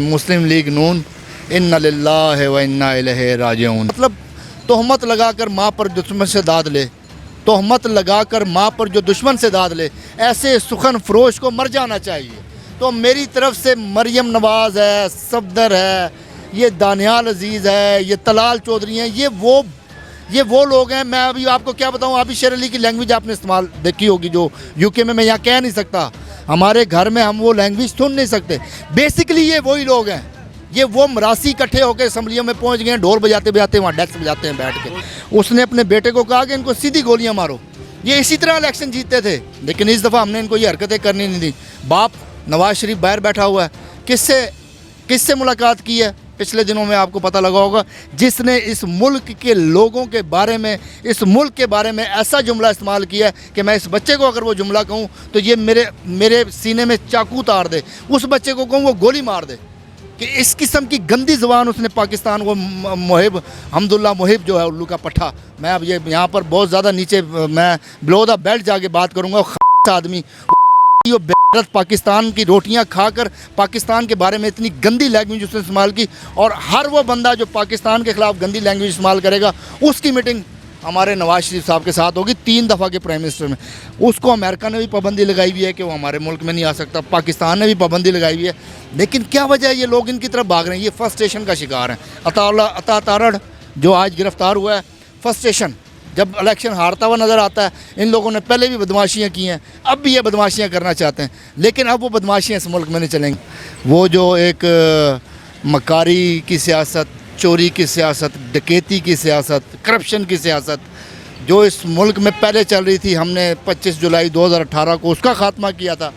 मुस्लिम league नून इन्ना लिल्लाहि व इन्ना इलैहि राजिऊन। मतलब तोहमत लगाकर माँ पर दुश्मन से दाद ले, तोहमत लगाकर माँ पर जो दुश्मन से दाद ले, ऐसे सुखन फरोश को मर जाना चाहिए। तो मेरी तरफ से मरियम नवाज़ है, सफदर है, ये दानियाल अजीज़ है, ये तलाल चौधरी हैं, ये वो लोग हैं। मैं अभी आपको क्या बताऊं, अभी शेर अली की लैंग्वेज आपने इस्तेमाल देखी होगी जो यूके में, मैं यहाँ कह नहीं सकता, हमारे घर में हम वो लैंग्वेज सुन नहीं सकते। बेसिकली ये वही लोग हैं, ये वो मरासी इकट्ठे होकर असम्बलियों में पहुँच गए हैं, ढोल बजाते बजाते वहाँ डेस्क बजाते हैं बैठ के। उसने अपने बेटे को कहा कि इनको सीधी गोलियाँ मारो। ये इसी तरह इलेक्शन जीतते थे, लेकिन इस दफ़ा हमने इनको ये हरकतें करनी नहीं दी। बाप नवाज शरीफ बाहर बैठा हुआ है, किससे मुलाकात की है पिछले दिनों में, आपको पता लगा होगा, जिसने इस मुल्क के लोगों के बारे में, इस मुल्क के बारे में ऐसा जुमला इस्तेमाल किया है कि मैं इस बच्चे को अगर वो जुमला कहूँ तो ये मेरे सीने में चाकू तार दे, उस बच्चे को कहूँ वो गोली मार दे। कि इस किस्म की गंदी ज़ुबान उसने पाकिस्तान को, मुहिब हम्दुल्ला मुहिब जो है उल्लू का पट्ठा, मैं अब ये यहाँ पर बहुत ज़्यादा नीचे मैं बिलो द बेल्ट जाके बात करूँगा, आदमी पाकिस्तान की रोटियां खाकर पाकिस्तान के बारे में इतनी गंदी लैंग्वेज उसने इस्तेमाल की। और हर वो बंदा जो पाकिस्तान के ख़िलाफ़ गंदी लैंग्वेज इस्तेमाल करेगा उसकी मीटिंग हमारे नवाज शरीफ साहब के साथ होगी, 3 दफ़ा के प्राइम मिनिस्टर में। उसको अमेरिका ने भी पाबंदी लगाई हुई है कि वो हमारे मुल्क में नहीं आ सकता, पाकिस्तान ने भी पाबंदी लगाई हुई है। लेकिन क्या वजह है ये लोग इनकी तरफ भाग रहे हैं? ये फ्रस्ट्रेशन का शिकार हैं। अता तारड़ जो आज गिरफ़्तार हुआ है, फ्रस्ट्रेशन, जब इलेक्शन हारता हुआ नज़र आता है। इन लोगों ने पहले भी बदमाशियाँ की हैं, अब भी ये बदमाशियाँ करना चाहते हैं, लेकिन अब वो बदमाशियाँ इस मुल्क में नहीं चलेंगी। वो जो एक मकारी की सियासत, चोरी की सियासत, डकैती की सियासत, करप्शन की सियासत जो इस मुल्क में पहले चल रही थी, हमने 25 जुलाई 2018 को उसका ख़ात्मा किया था।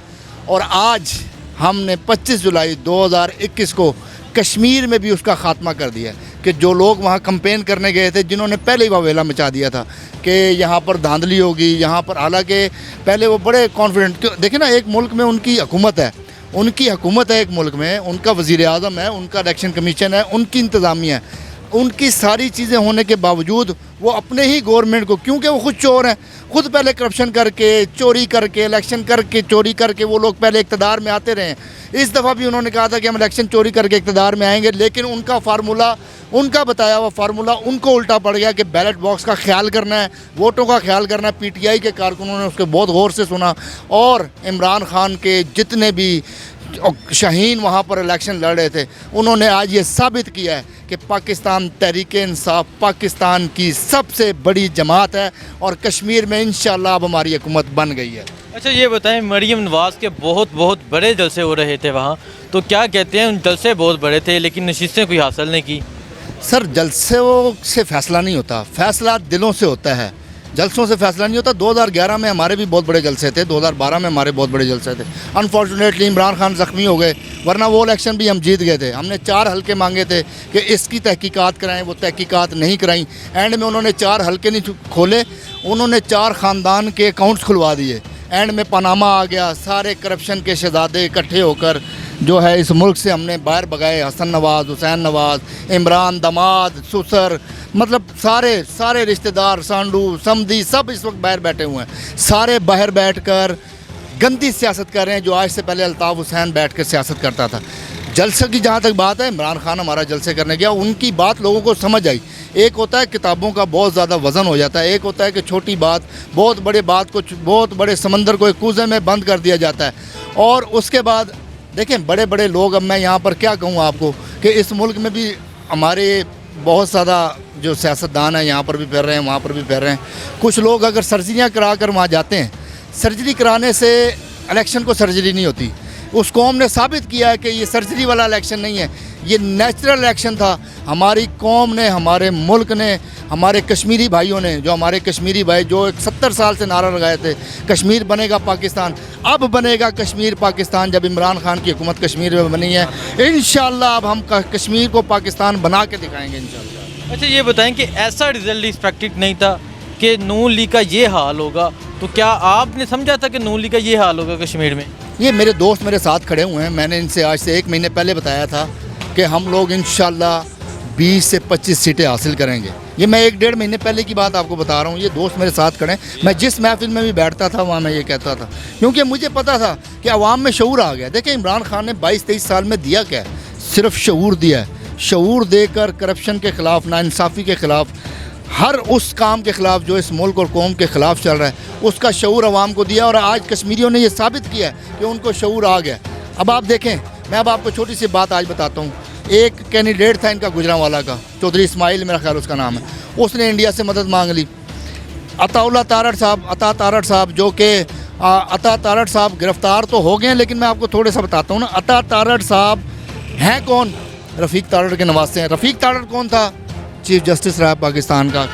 और आज हमने 25 जुलाई 2021 को कश्मीर में भी उसका ख़ात्मा कर दिया कि जो लोग वहाँ कैंपेन करने गए थे, जिन्होंने पहले ही वावेला मचा दिया था कि यहाँ पर धांधली होगी, यहाँ पर, हालांकि पहले वो बड़े कॉन्फिडेंट, देखें ना, एक मुल्क में उनकी हुकूमत है, एक मुल्क में उनका वज़ीर आज़म है, उनका इलेक्शन कमीशन है, उनकी इंतज़ामिया है, उनकी सारी चीज़ें होने के बावजूद वो अपने ही गवर्नमेंट को, क्योंकि वो खुद चोर हैं, खुद पहले करप्शन करके, चोरी करके, इलेक्शन करके, चोरी करके वो लोग पहले इक़्तिदार में आते रहे हैं। इस दफ़ा भी उन्होंने कहा था कि हम इलेक्शन चोरी करके इक़्तिदार में आएंगे, लेकिन उनका फार्मूला, उनका बताया हुआ फार्मूला उनको उल्टा पड़ गया कि बैलेट बॉक्स का ख्याल करना है, वोटों का ख्याल करना है। पीटीआई के कारकुनों ने उसके बहुत गौर से सुना और इमरान खान के जितने भी शाहीन वहाँ पर इलेक्शन लड़ रहे थे, उन्होंने आज ये साबित किया है कि पाकिस्तान तहरीक-ए-इंसाफ पाकिस्तान की सबसे बड़ी जमात है और कश्मीर में इंशाअल्लाह अब हमारी हुकूमत बन गई है। अच्छा ये बताएं, मरियम नवाज़ के बहुत बड़े जलसे हो रहे थे वहाँ, तो क्या कहते हैं, उन जलसे बहुत बड़े थे लेकिन नशीसें कोई हासिल नहीं की? सर, जलसों से फ़ैसला नहीं होता, फ़ैसला दिलों से होता है, जलसों से फ़ैसला नहीं होता। 2011 में हमारे भी बहुत बड़े जलसे थे, 2012 में हमारे बहुत बड़े जलसे थे। अनफॉर्चुनेटली इमरान खान ज़ख्मी हो गए, वरना वो इलेक्शन भी हम जीत गए थे। हमने 4 हलके मांगे थे कि इसकी तहकीकात कराएं, वो तहकीकात नहीं कराई। एंड में उन्होंने 4 हलके नहीं खोले, उन्होंने 4 ख़ानदान के अकाउंट्स खुलवा दिए। एंड में पनामा आ गया, सारे करप्शन के शहजादे इकट्ठे होकर जो है इस मुल्क से हमने बाहर भगाए। हसन नवाज़, हुसैन नवाज़, इमरान दामाद, सुसर, मतलब सारे रिश्तेदार, सांडू समधी, सब इस वक्त बाहर बैठे हुए हैं। सारे बाहर बैठकर गंदी सियासत कर रहे हैं जो आज से पहले अल्ताफ़ हुसैन बैठ कर सियासत करता था। जलसे की जहाँ तक बात है, इमरान खान हमारा जलसे करने गया, उनकी बात लोगों को समझ आई। एक होता है किताबों का बहुत ज़्यादा वज़न हो जाता है, एक होता है कि छोटी बात, बहुत बड़े बात को, बहुत बड़े समंदर को एक कूज़े में बंद कर दिया जाता है। और उसके बाद देखें बड़े बड़े लोग, अब मैं यहाँ पर क्या कहूँ आपको कि इस मुल्क में भी हमारे बहुत ज़्यादा जो सियासतदान हैं, यहाँ पर भी फिर रहे हैं, वहाँ पर भी फिर रहे हैं। कुछ लोग अगर सर्जरियाँ करा कर वहाँ जाते हैं, सर्जरी कराने से इलेक्शन को सर्जरी नहीं होती। उस कौम ने साबित किया है कि ये सर्जरी वाला इलेक्शन नहीं है, ये नेचुरल इलेक्शन था। हमारी कौम ने, हमारे मुल्क ने, हमारे कश्मीरी भाइयों ने, जो हमारे कश्मीरी भाई जो 70 साल से नारा लगाए थे कश्मीर बनेगा पाकिस्तान, अब बनेगा कश्मीर पाकिस्तान, जब इमरान खान की हुकूमत कश्मीर में बनी है। इंशाअल्लाह अब हम कश्मीर को पाकिस्तान बना के दिखाएंगे इंशाअल्लाह। अच्छा ये बताएं कि ऐसा रिजल्ट एक्सपेक्टेड नहीं था कि नून लीग का ये हाल होगा, तो क्या आपने समझा था कि नून लीग का ये हाल होगा कश्मीर में? ये मेरे दोस्त मेरे साथ खड़े हुए हैं, मैंने इनसे आज से 1 महीने पहले बताया था कि हम लोग इंशाअल्लाह 20 से 25 सीटें हासिल करेंगे। ये मैं 1-1.5 महीने पहले की बात आपको बता रहा हूँ। ये दोस्त मेरे साथ खड़े हैं, मैं जिस महफिल में भी बैठता था वहाँ मैं ये कहता था, क्योंकि मुझे पता था कि अवाम में शऊर आ गया। देखिए इमरान खान ने 22-23 साल में दिया क्या है? सिर्फ शऊर दिया है, शऊर देकर करप्शन के ख़िलाफ़, नाइंसाफ़ी के ख़िलाफ़, हर उस काम के ख़िलाफ़ जो इस मुल्क और कौम के ख़िलाफ़ चल रहा है, उसका शऊर आवाम को दिया। और आज कश्मीरियों ने ये साबित किया है कि उनको शऊर आ गया। अब आप देखें, मैं अब आपको छोटी सी बात आज बताता हूँ। एक कैंडिडेट था इनका गुजरांवाला का, चौधरी इस्माइल मेरा ख्याल उसका नाम है, उसने इंडिया से मदद मांग ली। अता तारड़ साहब जो कि अता तारड़ साहब गिरफ़्तार तो हो गए हैं, लेकिन मैं आपको थोड़े सा बताता हूँ ना, अता तारड़ साहब हैं कौन? रफ़ीक तारड़ के नवासे हैं। रफ़ीक तारड़ कौन था? चीफ जस्टिस रहा पाकिस्तान का।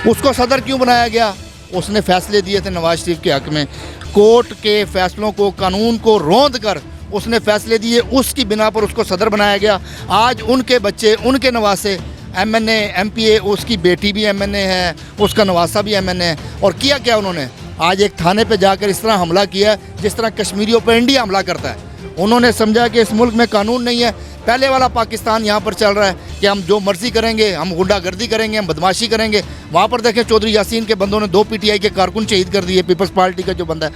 उसको सदर क्यों बनाया गया? उसने फ़ैसले दिए थे नवाज शरीफ के हक़ में, कोर्ट के फ़ैसलों को, कानून को रोंद कर उसने फ़ैसले दिए, उसकी बिना पर उसको सदर बनाया गया। आज उनके बच्चे, उनके नवासे MNA MPA, उसकी बेटी भी MNA है, उसका नवासा भी MNA है। और किया क्या उन्होंने? आज एक थाने पे जाकर इस तरह हमला किया जिस तरह कश्मीरियों पर इंडिया हमला करता है। उन्होंने समझा कि इस मुल्क में कानून नहीं है, पहले वाला पाकिस्तान यहाँ पर चल रहा है कि हम जो मर्ज़ी करेंगे, हम गुंडागर्दी करेंगे, हम बदमाशी करेंगे। वहाँ पर देखें, चौधरी यासीन के बंदों ने 2 PTI के कारकुन शहीद कर दिए। पीपल्स पार्टी का जो बंदा है,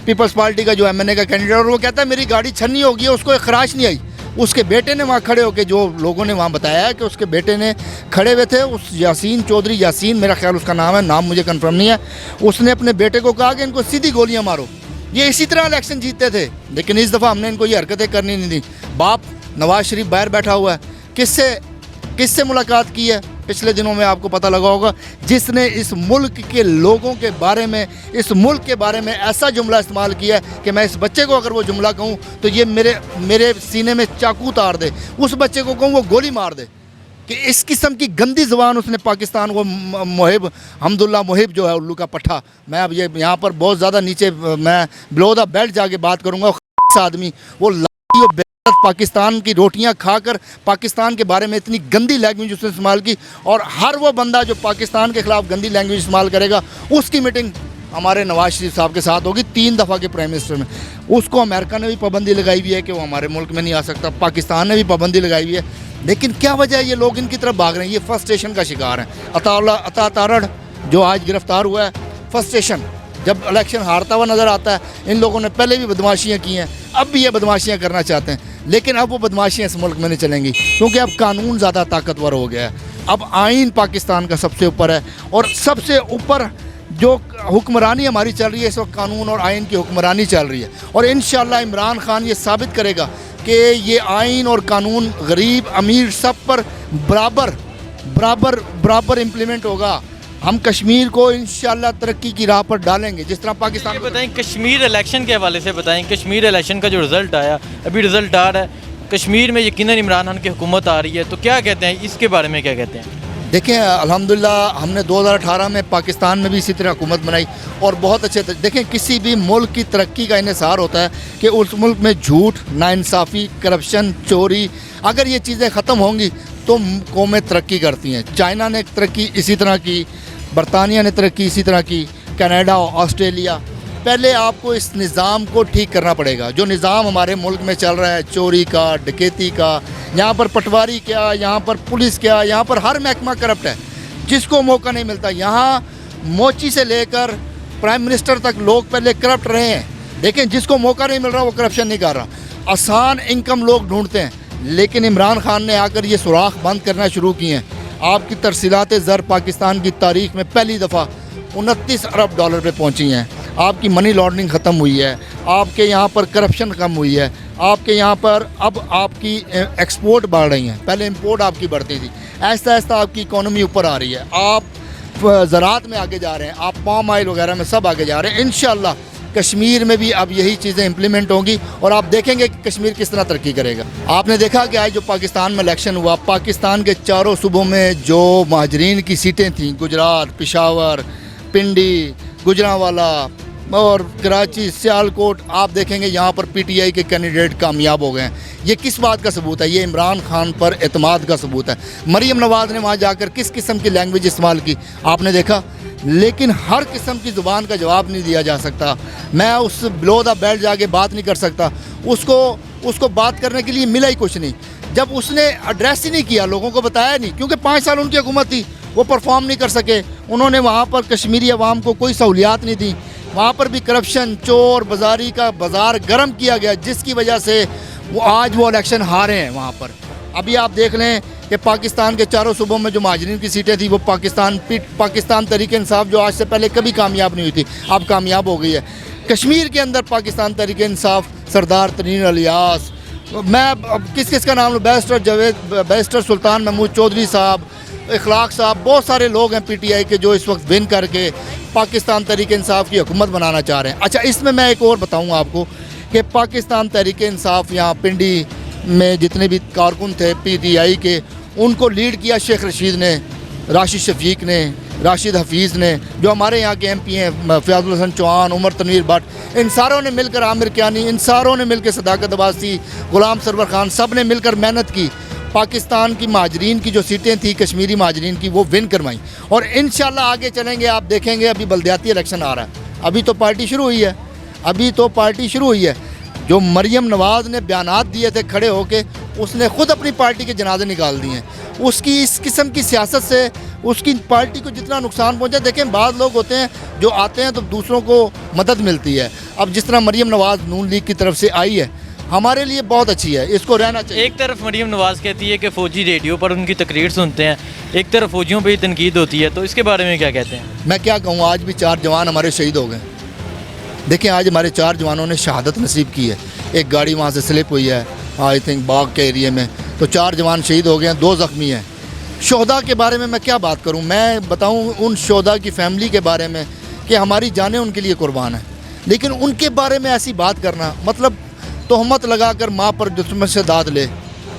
पीपल्स पार्टी का जो MNA का कैंडिडेट, और वो कहता है मेरी गाड़ी छन्नी होगी, उसको एक खराश नहीं आई। उसके बेटे ने वहाँ खड़े होकर, जो लोगों ने वहाँ बताया है कि उसके बेटे ने खड़े हुए थे, उस यासीन, चौधरी यासीन मेरा ख्याल उसका नाम है, नाम मुझे कंफर्म नहीं है, उसने अपने बेटे को कहा कि इनको सीधी गोलियां मारो। ये इसी तरह इलेक्शन जीतते थे, लेकिन इस दफ़ा हमने इनको ये हरकतें करनी नहीं दी। बाप नवाज शरीफ बाहर बैठा हुआ है, किससे मुलाकात की है पिछले दिनों में? आपको पता लगा होगा, जिसने इस मुल्क के लोगों के बारे में, इस मुल्क के बारे में ऐसा जुमला इस्तेमाल किया है कि मैं इस बच्चे को अगर वो जुमला कहूँ तो ये मेरे सीने में चाकू तार दे, उस बच्चे को कहूँ वो गोली मार दे। कि इस किस्म की गंदी ज़ुबान उसने पाकिस्तान को, मुहिब हमदुल्ला मुहिब जो है उल्लू का पट्ठा, मैं अब ये यहाँ पर बहुत ज़्यादा नीचे मैं बिलो द बेल्ट जाके बात करूँगा, आदमी वो पाकिस्तान की रोटियां खाकर पाकिस्तान के बारे में इतनी गंदी लैंग्वेज उसने इस्तेमाल की। और हर वो बंदा जो पाकिस्तान के ख़िलाफ़ गंदी लैंग्वेज इस्तेमाल करेगा, उसकी मीटिंग हमारे नवाज शरीफ साहब के साथ होगी 3 दफ़ा के प्राइम मिनिस्टर में। उसको अमेरिका ने भी पाबंदी लगाई हुई है कि वो हमारे मुल्क में नहीं आ सकता, पाकिस्तान ने भी पाबंदी लगाई हुई है। लेकिन क्या वजह है ये लोग इनकी तरफ भाग रहे हैं? ये फ्रस्ट्रेशन का शिकार हैं। अता तारड़ जो आज गिरफ़्तार हुआ है, फ्रस्ट्रेशन, जब इलेक्शन हारता हुआ नज़र आता है। इन लोगों ने पहले भी बदमाशियाँ की हैं, अब भी ये बदमाशियाँ करना चाहते हैं, लेकिन अब वो बदमाशियाँ इस मुल्क में नहीं चलेंगी, क्योंकि अब कानून ज़्यादा ताकतवर हो गया है। अब आइन पाकिस्तान का सबसे ऊपर है, और सबसे ऊपर जो हुक्मरानी हमारी चल रही है इस वक्त, कानून और आइन की हुक्मरानी चल रही है। और इंशाअल्लाह इमरान खान ये साबित करेगा कि ये आइन और कानून गरीब अमीर सब पर बराबर इम्प्लीमेंट होगा। हम कश्मीर को इंशाअल्लाह तरक्की की राह पर डालेंगे, जिस तरह पाकिस्तान। बताएं, कश्मीर इलेक्शन के हवाले से बताएं, कश्मीर इलेक्शन का जो रिज़ल्ट आया, अभी रिज़ल्ट आ रहा है, कश्मीर में यकीनन इमरान खान की हुकूमत आ रही है, तो क्या कहते हैं इसके बारे में? क्या कहते हैं? देखें, अल्हम्दुलिल्लाह हमने 2018 में पाकिस्तान में भी इसी तरह हुकूमत बनाई, और बहुत अच्छे देखें, किसी भी मुल्क की तरक्की का इन्हिसार होता है कि उस मुल्क में झूठ, नाइंसाफ़ी, करप्शन, चोरी, अगर ये चीज़ें ख़त्म होंगी तो कौमें तरक्की करती हैं। चाइना ने तरक्की इसी तरह की, बरतानिया ने तरक्की इसी तरह की, कनाडा, ऑस्ट्रेलिया। पहले आपको इस निज़ाम को ठीक करना पड़ेगा। जो निज़ाम हमारे मुल्क में चल रहा है, चोरी का, डकैती का, यहाँ पर पटवारी क्या, यहाँ पर पुलिस क्या, यहाँ पर हर महकमा करप्ट है, जिसको मौका नहीं मिलता। यहाँ मोची से लेकर प्राइम मिनिस्टर तक लोग पहले करप्ट रहे हैं, लेकिन जिसको मौका नहीं मिल रहा वो करप्शन नहीं कर रहा। आसान इनकम लोग ढूंढते हैं, लेकिन इमरान खान ने आकर ये सुराख बंद करना शुरू किए हैं। आपकी तरसीलात ज़र पाकिस्तान की तारीख़ में पहली दफ़ा 29 अरब डॉलर पे पहुंची हैं। आपकी मनी लॉन्ड्रिंग ख़त्म हुई है, आपके यहाँ पर करप्शन कम हुई है, आपके यहाँ पर अब आपकी एक्सपोर्ट बढ़ रही हैं, पहले इंपोर्ट आपकी बढ़ती थी। ऐसा ऐसा आपकी इकोनॉमी ऊपर आ रही है, आप ज़राअत में आगे जा रहे हैं, आप पाम ऑयल वगैरह में सब आगे जा रहे हैं। इंशाअल्लाह कश्मीर में भी अब यही चीज़ें इम्प्लीमेंट होंगी, और आप देखेंगे कि कश्मीर किस तरह तरक्की करेगा। आपने देखा कि आज जो पाकिस्तान में इलेक्शन हुआ, पाकिस्तान के चारों सूबों में जो महाजरीन की सीटें थीं, गुजरात, पेशावर, पिंडी, गुजरांवाला और कराची, सियालकोट, आप देखेंगे यहाँ पर PTI के कैंडिडेट कामयाब हो गए हैं। ये किस बात का सबूत है? ये इमरान खान पर एतमाद का सबूत है। मरीम नवाज़ ने वहाँ जाकर किस किस्म की लैंग्वेज इस्तेमाल की आपने देखा, लेकिन हर किस्म की ज़ुबान का जवाब नहीं दिया जा सकता। मैं उस बिलो द बेल्ट जाके बात नहीं कर सकता, उसको बात करने के लिए मिला ही कुछ नहीं। जब उसने एड्रेस ही नहीं किया, लोगों को बताया नहीं, क्योंकि 5 साल उनकी हुकूमत थी, वो परफॉर्म नहीं कर सके। उन्होंने वहाँ पर कश्मीरी अवाम को कोई सहूलियात नहीं दी, वहाँ पर भी करप्शन, चोर बाजारी का बाज़ार गर्म किया गया, जिसकी वजह से वो आज वो इलेक्शन हारे हैं वहाँ पर। अभी आप देख लें कि पाकिस्तान के चारों सूबों में जो महाजरीन की सीटें थी वो पाकिस्तान तहरीक इंसाफ जो आज से पहले कभी कामयाब नहीं हुई थी, अब कामयाब हो गई है। कश्मीर के अंदर पाकिस्तान तहरीक इंसाफ, सरदार तरीन अलियास, मैं अब किस का नाम लूँ, बैरिस्टर सुल्तान महमूद चौधरी साहब, इखलाक साहब, बहुत सारे लोग हैं PTI के जो इस वक्त विन करके पाकिस्तान तहरीक इंसाफ की हुकूमत बनाना चाह रहे हैं। अच्छा, इसमें मैं एक और बताऊँगा आपको कि पाकिस्तान तहरीक इंसाफ यहाँ पिंडी में जितने भी कारकुन थे PTI के, उनको लीड किया शेख रशीद ने, राशिद शफीक ने, राशिद हफीज़ ने, जो हमारे यहाँ के MP हैं, फयाजुल हसन चौहान, उमर तनवीर भट्ट, इन सारों ने मिलकर, आमिर कियानी, इन सारों ने मिलकर, सदाकत अब्बासी, गुलाम सरवर खान, सब ने मिलकर मेहनत की, पाकिस्तान की महाजरीन की जो सीटें थी कश्मीरी महाजरीन की वो विन करवाई। और इंशाल्लाह आगे चलेंगे, आप देखेंगे अभी बल्दियाती इलेक्शन आ रहा है, अभी तो पार्टी शुरू हुई है, जो मरियम नवाज़ ने बयानात दिए थे खड़े होके, उसने ख़ुद अपनी पार्टी के जनाजे निकाल दिए हैं। उसकी इस किस्म की सियासत से उसकी पार्टी को जितना नुकसान पहुंचा, देखें बाद लोग होते हैं जो आते हैं तो दूसरों को मदद मिलती है। अब जिस तरह मरियम नवाज़ नून लीग की तरफ से आई है, हमारे लिए बहुत अच्छी है, इसको रहना चाहिए। एक तरफ मरियम नवाज़ कहती है कि फ़ौजी रेडियो पर उनकी तकरीर सुनते हैं, एक तरफ फ़ौजियों पर ही तनकीद होती है, तो इसके बारे में क्या कहते हैं? मैं क्या कहूँ, आज भी 4 जवान हमारे शहीद हो गए। देखें, आज हमारे 4 जवानों ने शहादत नसीब की है। एक गाड़ी वहाँ से स्लिप हुई है, आई थिंक बाग के एरिए में, तो 4 जवान शहीद हो गए हैं, 2 ज़ख्मी हैं। शोहदा के बारे में मैं क्या बात करूं, मैं बताऊं उन शोहदा की फ़ैमिली के बारे में कि हमारी जानें उनके लिए कुर्बान है, लेकिन उनके बारे में ऐसी बात करना, मतलब तोहमत लगाकर माँ पर दुश्मन से दाद ले,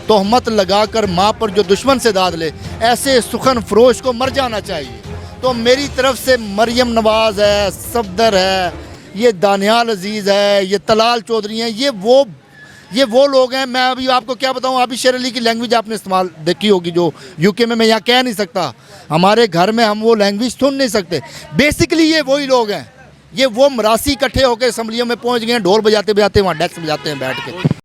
तोहमत लगाकर माँ पर जो दुश्मन से दाद ले, ऐसे सुखन फरोश को मर जाना चाहिए। तो मेरी तरफ से मरियम नवाज़ है, सफदर है, ये दानियाल अजीज़ है, ये तलाल चौधरी हैं, ये वो लोग हैं। मैं अभी आपको क्या बताऊं, अभी शेर अली की लैंग्वेज आपने इस्तेमाल देखी होगी जो UK में मैं यहाँ कह नहीं सकता, हमारे घर में हम वो लैंग्वेज सुन नहीं सकते। बेसिकली ये वही लोग हैं, ये वो मरासी इकट्ठे होकर असम्बलियों में पहुँच गए हैं, ढोल बजाते बजाते वहाँ डेस्क बजाते हैं बैठ के।